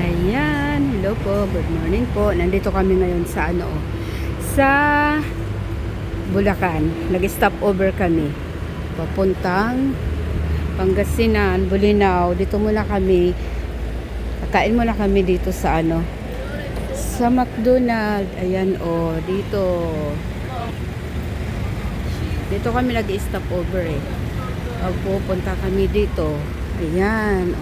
Ayan, hello po, good morning po. Nandito kami ngayon sa sa Bulacan. Nag-stop over kami. Papuntang Pangasinan, Bulinaw. Dito muna kami. Kakain muna kami dito sa sa McDonald's. Ayan dito. Dito kami nag-stop over Pupunta kami dito. Ayan,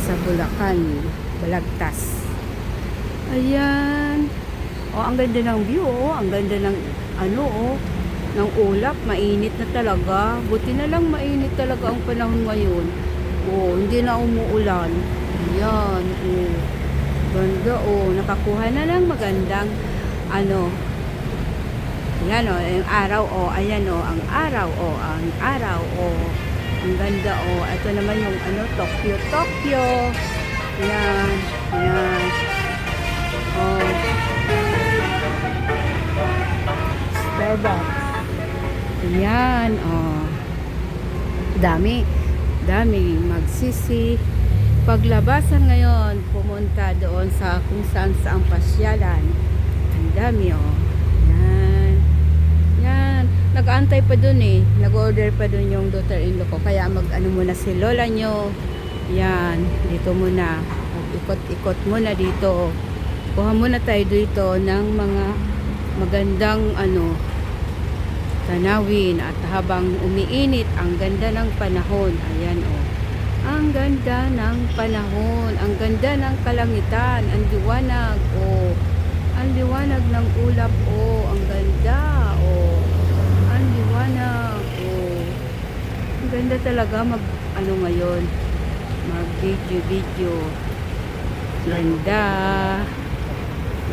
sa Bulacan, Balagtas. Ayan. Ang ganda ng view, ang ganda ng ng ulap, mainit na talaga. Buti na lang mainit talaga ang panahon ngayon. Hindi na umuulan. Ayan, ganda nakakuha na ng magandang Ayan yung araw ayan ang araw ang araw ang ganda ito naman yung Tokyo. Ayan, ayan. Starbucks. Ayan, dami magsisi. Paglabasan ngayon, pumunta doon sa kung saan saang pasyalan. Ang dami Ayan. Yan. Nag-aantay pa dun nag-order pa dun yung daughter-in-law ko. Kaya muna si lola nyo. Yan. Dito muna. Ikot-ikot muna dito. Kuha muna tayo dito ng mga magandang tanawin. At habang umiinit, ang ganda ng panahon. Ayan ang ganda ng panahon. Ang ganda ng kalangitan. Ang liwanag ang liwanag ng ulap ang ganda ang liwanag ang ganda talaga ngayon mag video ganda.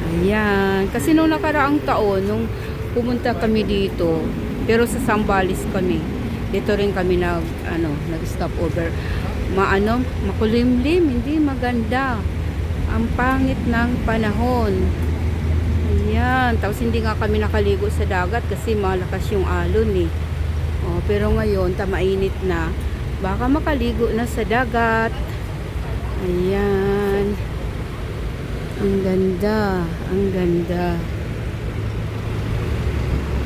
Ayan, kasi nung nakaraang taon nung pumunta kami dito, pero sa Sambales kami, dito rin kami nag stop over, makulimlim, hindi maganda, ang pangit ng panahon. Ayan, tapos hindi nga kami nakaligo sa dagat kasi malakas yung alon pero ngayon mainit na, baka makaligo na sa dagat. Ayan, ang ganda, ang ganda.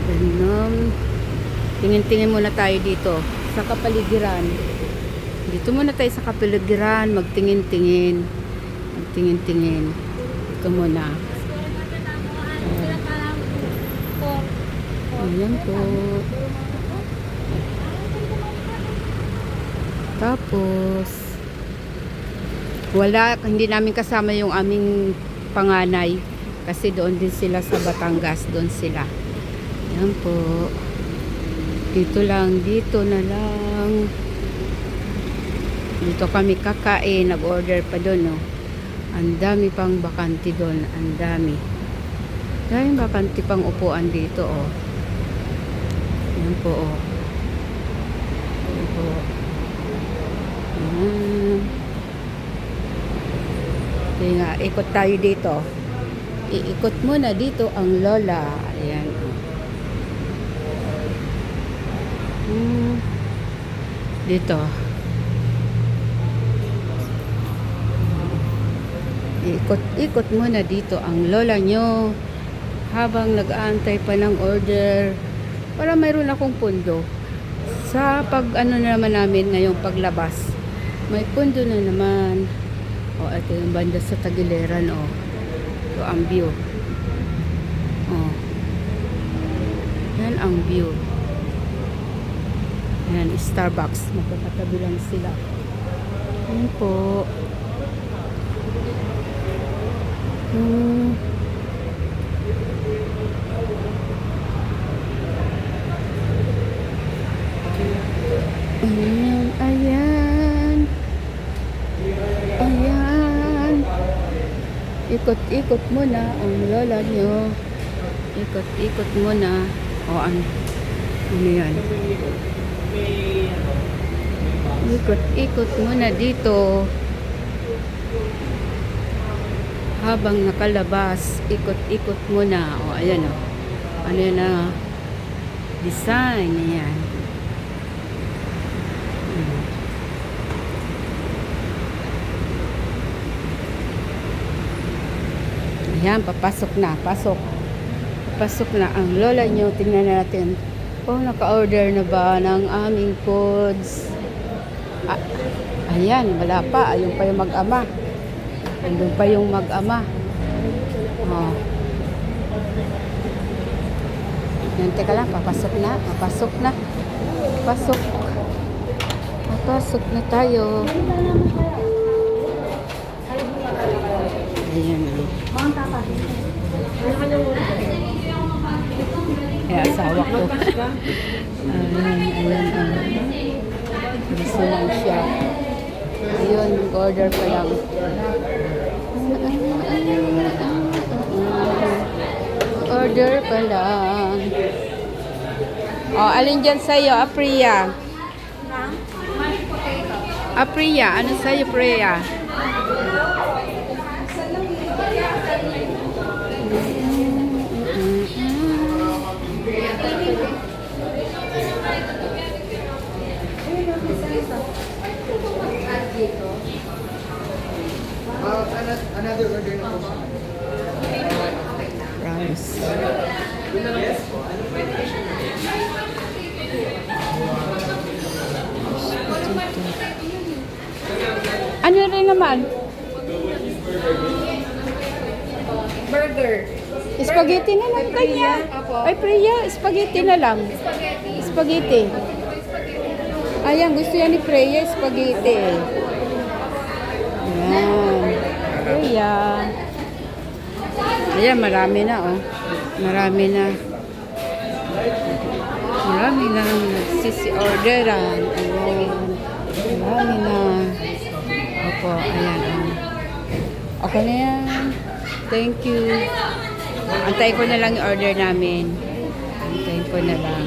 Ganun. Tingin-tingin muna tayo dito sa kapaligiran. Dito muna tayo sa kapaligiran, magtingin-tingin. Ito muna. Ayan po. Tapos hindi namin kasama yung aming panganay kasi doon din sila sa Batangas, doon sila. Ayan po. Dito na lang. Dito kami kakain, nag-order pa doon Ang dami pang bakante doon, ang dami. Daming bakante pang upuan dito Ayan po Ayan po. Kaya nga, ikot tayo dito. Iikot muna dito ang lola. Ayan dito. Ikot muna dito ang lola nyo habang nag-aantay pa ng order para mayroon akong pundo sa naman namin ngayong paglabas. May pundo na naman. Ito yung banda sa Tagiliran ito ang view. Yan ang view. Yan, Starbucks. Magkakatabi lang sila. Yan po. Ayan. Ikot-ikot muna ang lola nyo. Ikot-ikot muna. Ano yan? Ikot-ikot muna dito. Habang nakalabas, ikot-ikot muna. Ayan ano yan design niyan. Ayan, papasok na. Pasok. Papasok na ang lola nyo. Tingnan natin. Oh, naka-order na ba ng aming foods? Ah, ayan, wala pa. Ayun pa yung mag-ama. Ayun pa yung mag-ama. Oh. Yan, teka lang. Papasok na. Papasok na. Pasok. Papasok na tayo. Ayan na. Kaya asawa ko. Ayan. Gusto lang siya. Ayun, order pa lang. Order pa lang. Oh, alin dyan sa'yo, Apriya? Apriya, ano sa'yo, Priya? Another order na po. Rice. Ano rin naman? Burger. Spaghetti na lang kanya. Ay, Priya, spaghetti na lang. Spaghetti. Ayan, gusto yan ni Priya, spaghetti. Ayan. Priya. Ayan, marami na, oh. Marami na. Marami na nagsisi-orderan. Ayan. Marami na. Opo, ayan, oh. Okay na yan. Thank you. Antayin ko na lang yung order namin. Antayin ko na lang.